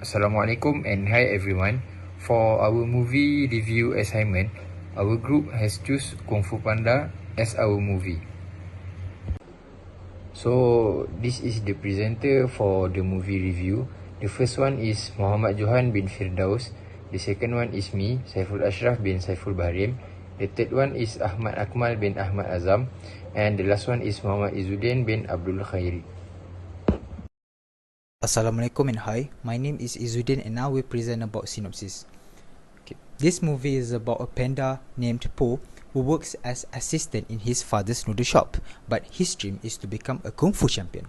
Assalamualaikum and hi everyone. For our movie review assignment, our group has choose Kung Fu Panda as our movie. So this is the presenter for the movie review. The first one is Mohamad Johan bin FIRDAUS. The second one is me, Saiful ASHRAF bin SAIFULBAHRIM. The third one is AKMAL bin AZAM. And the last one is Mohamad IZZUDDIN bin ABDUL. Assalamualaikum and hi, my name is IZZUDDIN and now we present about synopsis. This movie is about a panda named Po who works as assistant in his father's noodle shop, but his dream is to become a kung fu champion.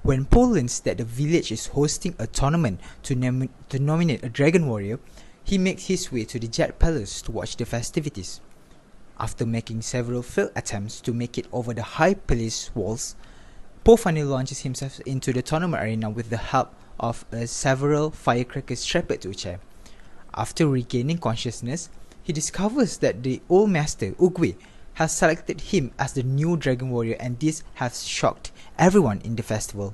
When Po learns that the village is hosting a tournament to nominate a dragon warrior, he makes his way to the Jet Palace to watch the festivities. After making several failed attempts to make it over the high palace walls, Po finally launches himself into the tournament arena with the help of several firecrackers strapped to a chair. After regaining consciousness, he discovers that the old master, Ugwe, has selected him as the new dragon warrior, and this has shocked everyone in the festival.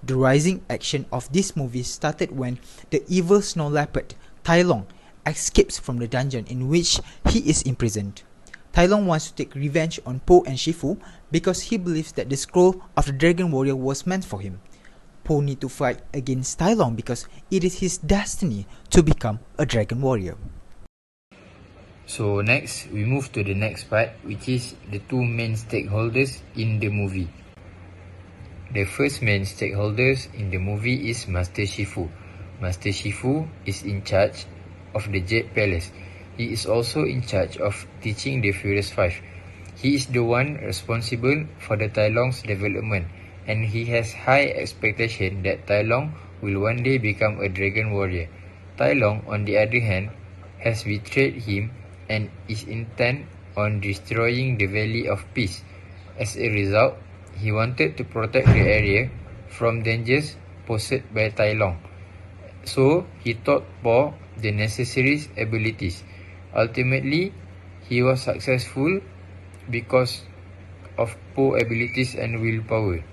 The rising action of this movie started when the evil snow leopard, Tai Long, escapes from the dungeon in which he is imprisoned. Tai Long wants to take revenge on Po and Shifu because he believes that the scroll of the Dragon Warrior was meant for him. Po needs to fight against Tai Long because it is his destiny to become a Dragon Warrior. So next, we move to the next part, which is the two main stakeholders in the movie. The first main stakeholders in the movie is Master Shifu. Master Shifu is in charge of the Jet Palace. He is also in charge of teaching the Furious Five. He is the one responsible for the Tai Long's development, and he has high expectation that Tai Long will one day become a dragon warrior. Tai Long, on the other hand, has betrayed him and is intent on destroying the Valley of Peace. As a result, he wanted to protect the area from dangers posed by Tai Long. So, he taught Po the necessary abilities. Ultimately, he was successful because of Po abilities and willpower.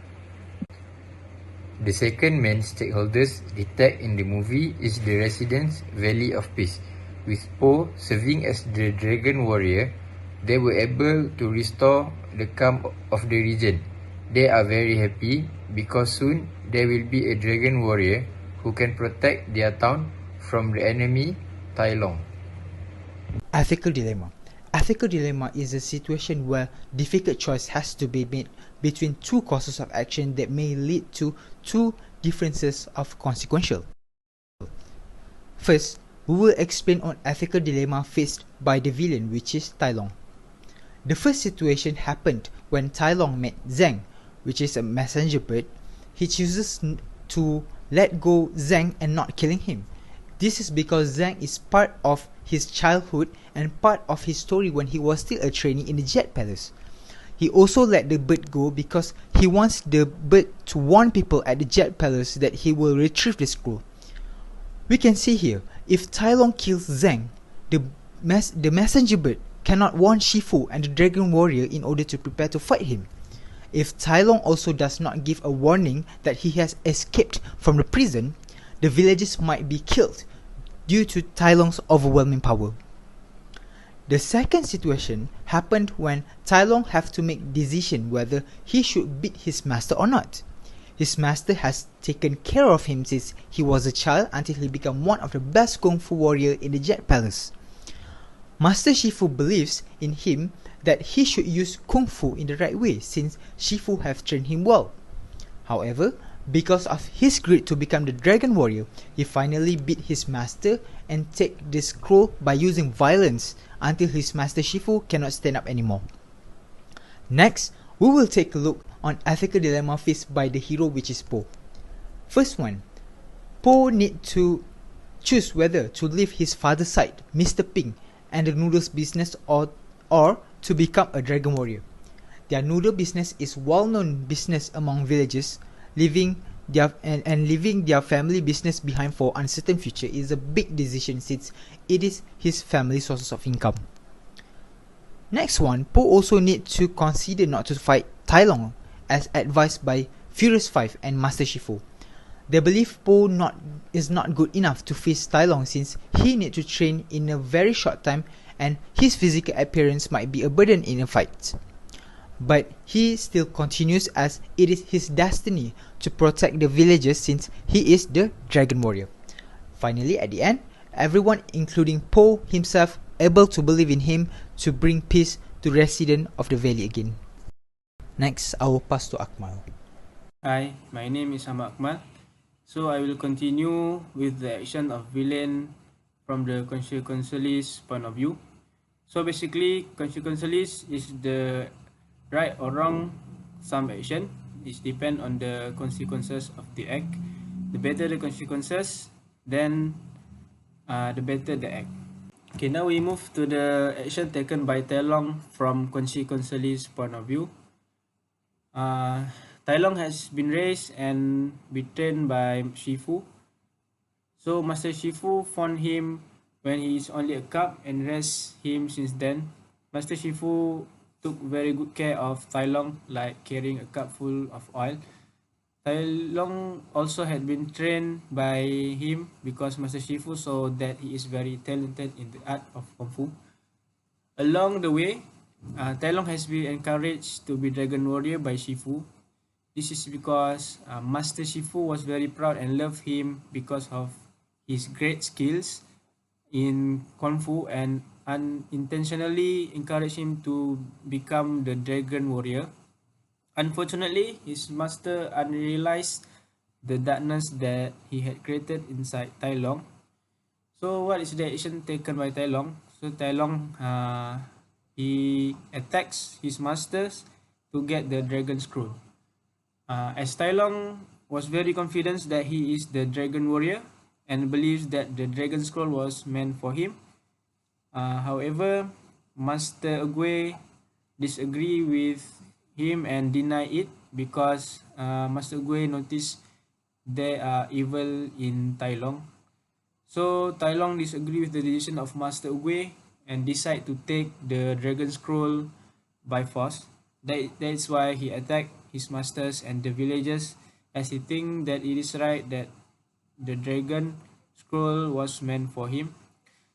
The second main stakeholders detect in the movie is the residents' Valley of Peace. With Po serving as the Dragon Warrior, they were able to restore the calm of the region. They are very happy because soon there will be a Dragon Warrior who can protect their town from the enemy Tai Long. Ethical dilemma. Ethical dilemma is a situation where difficult choice has to be made between two courses of action that may lead to two differences of consequential. First, we will explain on ethical dilemma faced by the villain, which is Tai Long. The first situation happened when Tai Long met Zhang, which is a messenger bird. He chooses to let go Zhang and not killing him. This is because Zhang is part of his childhood and part of his story when he was still a trainee in the Jet Palace. He also let the bird go because he wants the bird to warn people at the Jet Palace that he will retrieve the scroll. We can see here, if Tai Long kills Zhang, the messenger bird cannot warn Shifu and the Dragon Warrior in order to prepare to fight him. If Tai Long also does not give a warning that he has escaped from the prison, the villagers might be killed due to Tai Long's overwhelming power. The second situation happened when Tai Long have to make decision whether he should beat his master or not. His master has taken care of him since he was a child until he became one of the best kung fu warrior in the Jet Palace. Master Shifu believes in him that he should use kung fu in the right way since Shifu have trained him well. However, because of his greed to become the Dragon Warrior, he finally beat his master and take the scroll by using violence until his master Shifu cannot stand up anymore. Next, we will take a look on ethical dilemma faced by the hero, which is Po. First one, Po need to choose whether to leave his father's side, Mr. Ping, and the noodles business or to become a Dragon Warrior. Their noodle business is well-known business among villagers. Leaving their family business behind for uncertain future is a big decision since it is his family's sources of income. Next one, Po also need to consider not to fight Tai Long as advised by Furious Five and Master Shifu. They believe Po not is not good enough to face Tai Long since he need to train in a very short time and his physical appearance might be a burden in a fight. But he still continues as it is his destiny to protect the villagers since he is the Dragon Warrior. Finally, at the end, everyone including Po himself able to believe in him to bring peace to residents of the valley again. Next, I will pass to AKMAL. Hi, my name is AKMAL. So I will continue with the action of villain from the consequentialist point of view. So basically, consequentialist is the right or wrong some action. It depends on the consequences of the act. The better the consequences, then the better the act. Okay, now we move to the action taken by Tai Long from consequentialist point of view. Tai Long has been raised and betrayed by Shifu. So Master Shifu found him when he is only a cub and raised him since then. Master Shifu took very good care of Tai Long, like carrying a cup full of oil. Tai Long also had been trained by him because Master Shifu saw that he is very talented in the art of Kung Fu. Along the way, Tai Long has been encouraged to be Dragon Warrior by Shifu. This is because Master Shifu was very proud and loved him because of his great skills in Kung Fu and unintentionally encouraged him to become the Dragon Warrior. Unfortunately, his master unrealized the darkness that he had created inside Tai Long. So what is the action taken by Tai Long? So Tai Long, he attacks his masters to get the Dragon Scroll. As Tai Long was very confident that he is the Dragon Warrior and believes that the Dragon Scroll was meant for him. However, Master Oogway disagree with him and deny it because Master Oogway noticed there are evil in Tai Long. So Tai Long disagree with the decision of Master Oogway and decide to take the Dragon Scroll by force. That's why he attacked his masters and the villagers as he think that it is right that the Dragon Scroll was meant for him.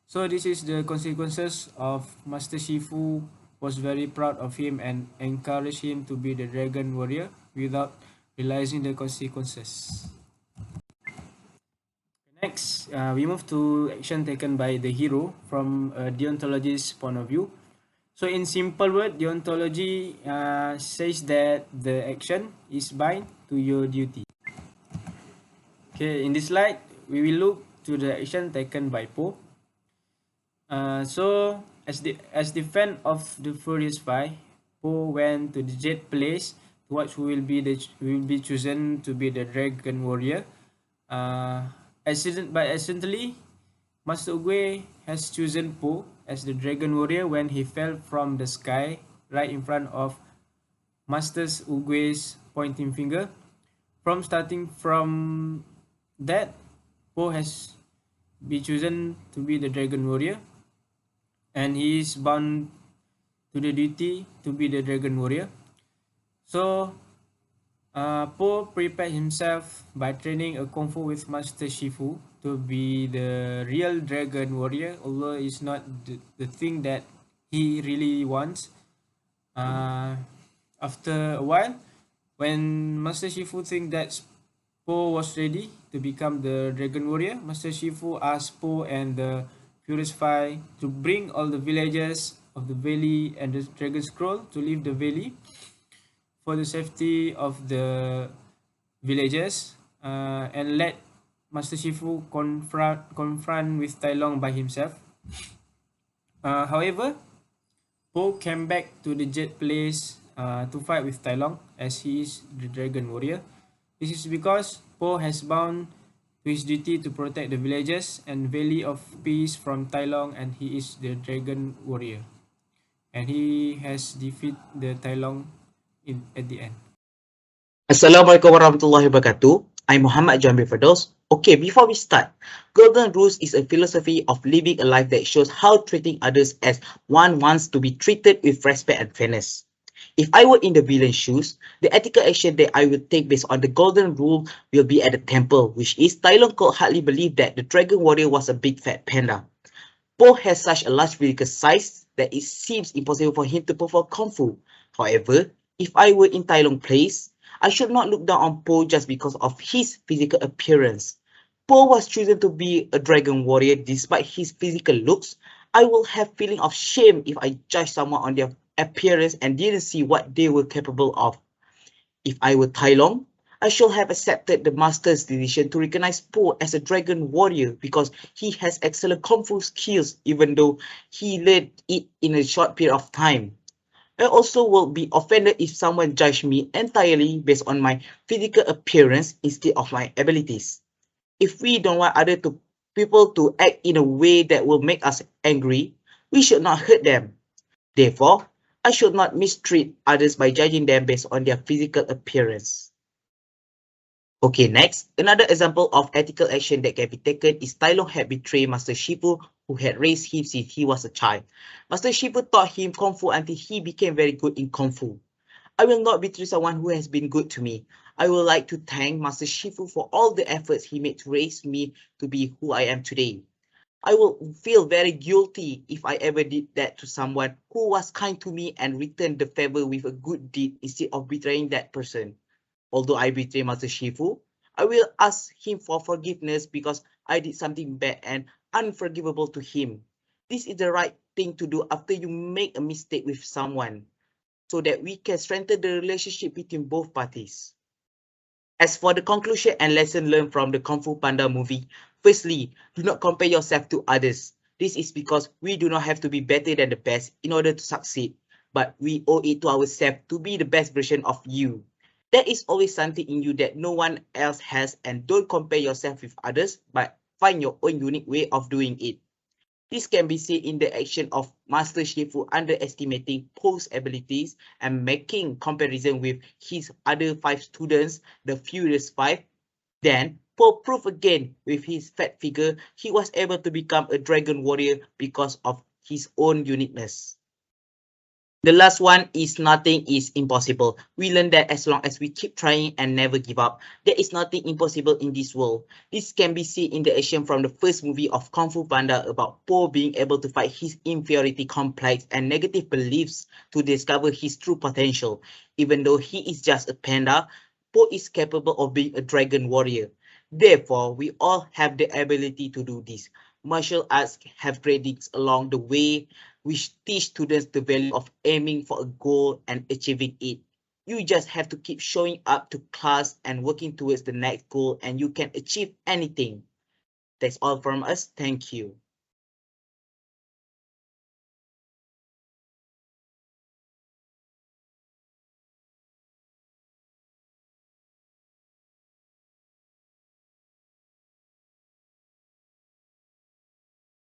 So this is the consequences of Master Shifu was very proud of him and encouraged him to be the Dragon Warrior without realizing the consequences. Next, we move to action taken by the hero from a deontologist's point of view. So in simple word, deontology says that the action is bind to your duty. Okay, in this slide, we will look to the action taken by Po. So as the fan of the Furious Five, Po went to the Jet Place to watch who will be chosen to be the Dragon Warrior. Accidentally, Master Oogway has chosen Po as the Dragon Warrior when he fell from the sky right in front of Master Oogway's pointing finger. Starting from that, Po has been chosen to be the Dragon Warrior, and he is bound to the duty to be the Dragon Warrior. So Po prepared himself by training a Kung Fu with Master Shifu to be the real Dragon Warrior, although it's not the thing that he really wants. After a while, when Master Shifu think that Po was ready to become the Dragon Warrior, Master Shifu asked Po and the Furious Five to bring all the villagers of the valley and the Dragon Scroll to leave the valley for the safety of the villagers, and let Master Shifu confront with Tai Long by himself. However, Po came back to the Jet Place to fight with Tai Long as he is the Dragon Warrior. This is because Po has bound to his duty to protect the villagers and Valley of Peace from Tai Long, and he is the Dragon Warrior. And he has defeated the Tai Long at the end. Assalamualaikum warahmatullahi wabarakatuh. I'm Mohamad Johan FIRDAUS. Okay, before we start, Golden Rules is a philosophy of living a life that shows how treating others as one wants to be treated with respect and fairness. If I were in the villain's shoes, the ethical action that I would take based on the golden rule will be at the temple, which is Tai Lung could hardly believe that the dragon warrior was a big fat panda. Po has such a large physical size that it seems impossible for him to perform Kung Fu. However, if I were in Tai Lung's place, I should not look down on Po just because of his physical appearance. Po was chosen to be a dragon warrior despite his physical looks. I will have feeling of shame if I judge someone on their appearance and didn't see what they were capable of. If I were Tai Lung, I should have accepted the master's decision to recognize Po as a dragon warrior because he has excellent Kung Fu skills even though he learned it in a short period of time. I also will be offended if someone judged me entirely based on my physical appearance instead of my abilities. If we don't want other people to act in a way that will make us angry, we should not hurt them. Therefore, I should not mistreat others by judging them based on their physical appearance. Okay, next, another example of ethical action that can be taken is Tai Lung had betrayed Master Shifu, who had raised him since he was a child. Master Shifu taught him Kung Fu until he became very good in Kung Fu. I will not betray someone who has been good to me. I would like to thank Master Shifu for all the efforts he made to raise me to be who I am today. I will feel very guilty if I ever did that to someone who was kind to me and returned the favor with a good deed instead of betraying that person. Although I betray Master Shifu, I will ask him for forgiveness because I did something bad and unforgivable to him. This is the right thing to do after you make a mistake with someone, so that we can strengthen the relationship between both parties. As for the conclusion and lesson learned from the Kung Fu Panda movie, firstly, do not compare yourself to others. This is because we do not have to be better than the best in order to succeed, but we owe it to ourselves to be the best version of you. There is always something in you that no one else has, and don't compare yourself with others, but find your own unique way of doing it. This can be seen in the action of Master Shifu underestimating Po's abilities and making comparison with his other 5 students, the Furious 5. Then, Po proved again with his fat figure he was able to become a dragon warrior because of his own uniqueness. The last one is nothing is impossible. We learn that as long as we keep trying and never give up, there is nothing impossible in this world. This can be seen in the action from the first movie of Kung Fu Panda about Po being able to fight his inferiority complex and negative beliefs to discover his true potential. Even though he is just a panda, Po is capable of being a dragon warrior. Therefore, we all have the ability to do this. Martial arts have trainings along the way which teach students the value of aiming for a goal and achieving it. You just have to keep showing up to class and working towards the next goal and you can achieve anything. That's all from us. Thank you.